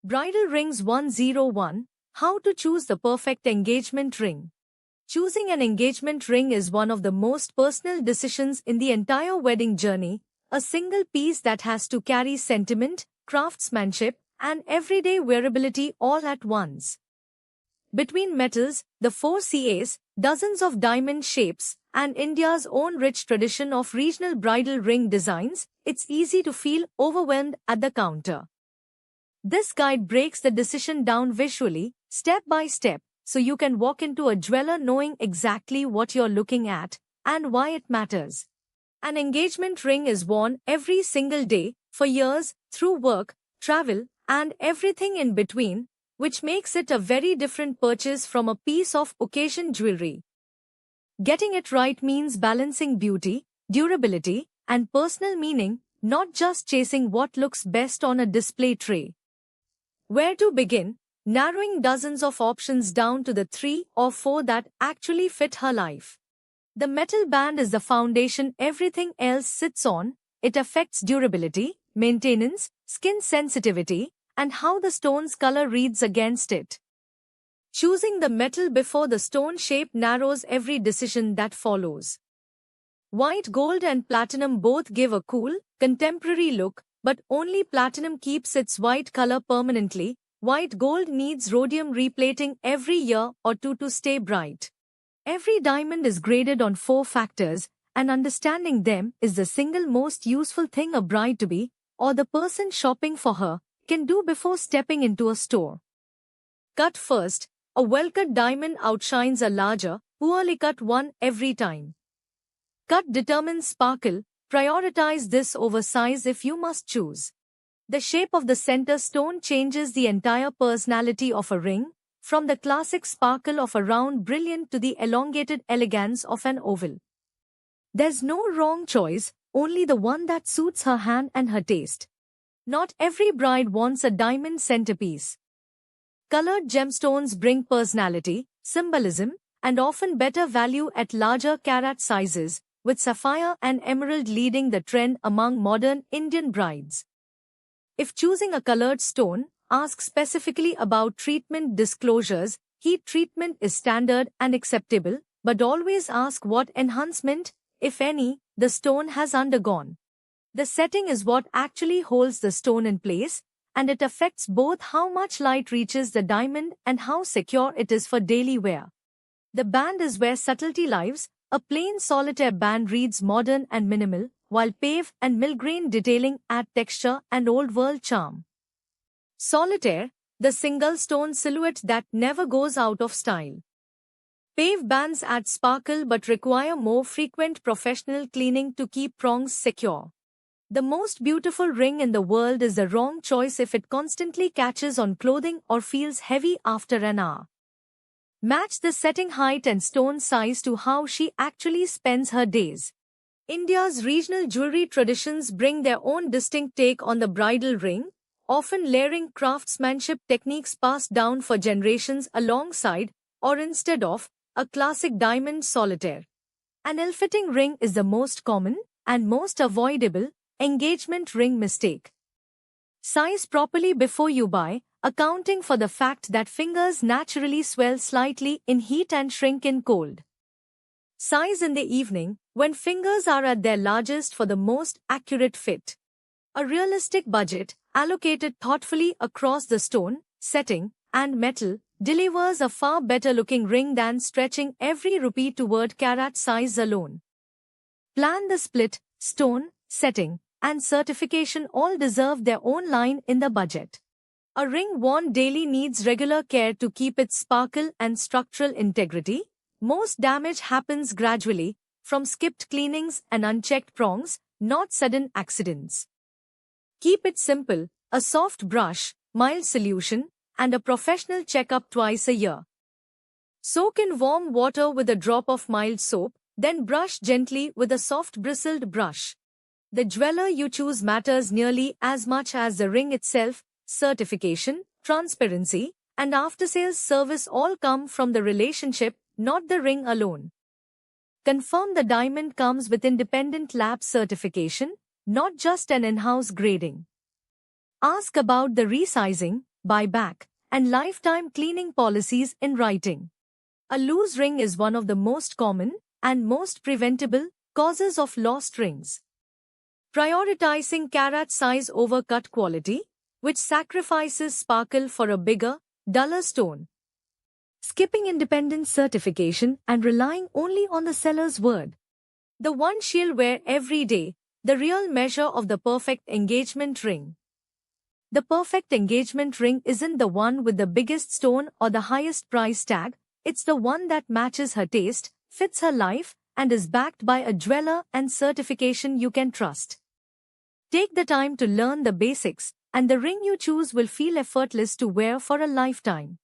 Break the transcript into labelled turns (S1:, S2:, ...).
S1: Bridal Rings 101. How to choose the perfect engagement ring. Choosing an engagement ring is one of the most personal decisions in the entire wedding journey, a single piece that has to carry sentiment, craftsmanship, and everyday wearability all at once. Between metals, the 4CAs, dozens of diamond shapes, and India's own rich tradition of regional bridal ring designs, it's easy to feel overwhelmed at the counter. This guide breaks the decision down visually, step by step, so you can walk into a jeweler knowing exactly what you're looking at and why it matters. An engagement ring is worn every single day, for years, through work, travel, and everything in between, which makes it a very different purchase from a piece of occasion jewelry. Getting it right means balancing beauty, durability, and personal meaning, not just chasing what looks best on a display tray. Where to begin? Narrowing dozens of options down to the 3 or 4 that actually fit her life. The metal band is the foundation everything else sits on. It affects durability, maintenance, skin sensitivity, and how the stone's color reads against it. Choosing the metal before the stone shape narrows every decision that follows. White gold and platinum both give a cool, contemporary look, but only platinum keeps its white color permanently. White gold needs rhodium replating every year or two to stay bright. Every diamond is graded on 4 factors, and understanding them is the single most useful thing a bride-to-be, or the person shopping for her, can do before stepping into a store. Cut first. A well-cut diamond outshines a larger, poorly cut one every time. Cut determines sparkle. Prioritize this over size if you must choose. The shape of the center stone changes the entire personality of a ring, from the classic sparkle of a round brilliant to the elongated elegance of an oval. There's no wrong choice, only the one that suits her hand and her taste. Not every bride wants a diamond centerpiece. Colored gemstones bring personality, symbolism, and often better value at larger carat sizes, with sapphire and emerald leading the trend among modern Indian brides. If choosing a colored stone, ask specifically about treatment disclosures. Heat treatment is standard and acceptable, but always ask what enhancement, if any, the stone has undergone. The setting is what actually holds the stone in place, and it affects both how much light reaches the diamond and how secure it is for daily wear. The band is where subtlety lives. A plain solitaire band reads modern and minimal, while pave and milgrain detailing add texture and old-world charm. Solitaire, the single stone silhouette that never goes out of style. Pave bands add sparkle but require more frequent professional cleaning to keep prongs secure. The most beautiful ring in the world is the wrong choice if it constantly catches on clothing or feels heavy after an hour. Match the setting height and stone size to how she actually spends her days. India's regional jewelry traditions bring their own distinct take on the bridal ring, often layering craftsmanship techniques passed down for generations alongside, or instead of, a classic diamond solitaire. An ill-fitting ring is the most common, and most avoidable, engagement ring mistake. Size properly before you buy, accounting for the fact that fingers naturally swell slightly in heat and shrink in cold. Size in the evening, when fingers are at their largest for the most accurate fit. A realistic budget, allocated thoughtfully across the stone, setting, and metal, delivers a far better looking ring than stretching every rupee toward carat size alone. Plan the split, stone, setting, and certification all deserve their own line in the budget. A ring worn daily needs regular care to keep its sparkle and structural integrity. Most damage happens gradually, from skipped cleanings and unchecked prongs, not sudden accidents. Keep it simple, a soft brush, mild solution, and a professional checkup twice a year. Soak in warm water with a drop of mild soap, then brush gently with a soft bristled brush. The jeweler you choose matters nearly as much as the ring itself. Certification, transparency, and after-sales service all come from the relationship, not the ring alone. Confirm the diamond comes with independent lab certification, not just an in-house grading. Ask about the resizing, buyback, and lifetime cleaning policies in writing. A loose ring is one of the most common and most preventable causes of lost rings. Prioritizing carat size over cut quality, which sacrifices sparkle for a bigger, duller stone. Skipping independent certification and relying only on the seller's word. The one she'll wear every day, the real measure of the perfect engagement ring. The perfect engagement ring isn't the one with the biggest stone or the highest price tag, it's the one that matches her taste, fits her life, and is backed by a jeweler and certification you can trust. Take the time to learn the basics, and the ring you choose will feel effortless to wear for a lifetime.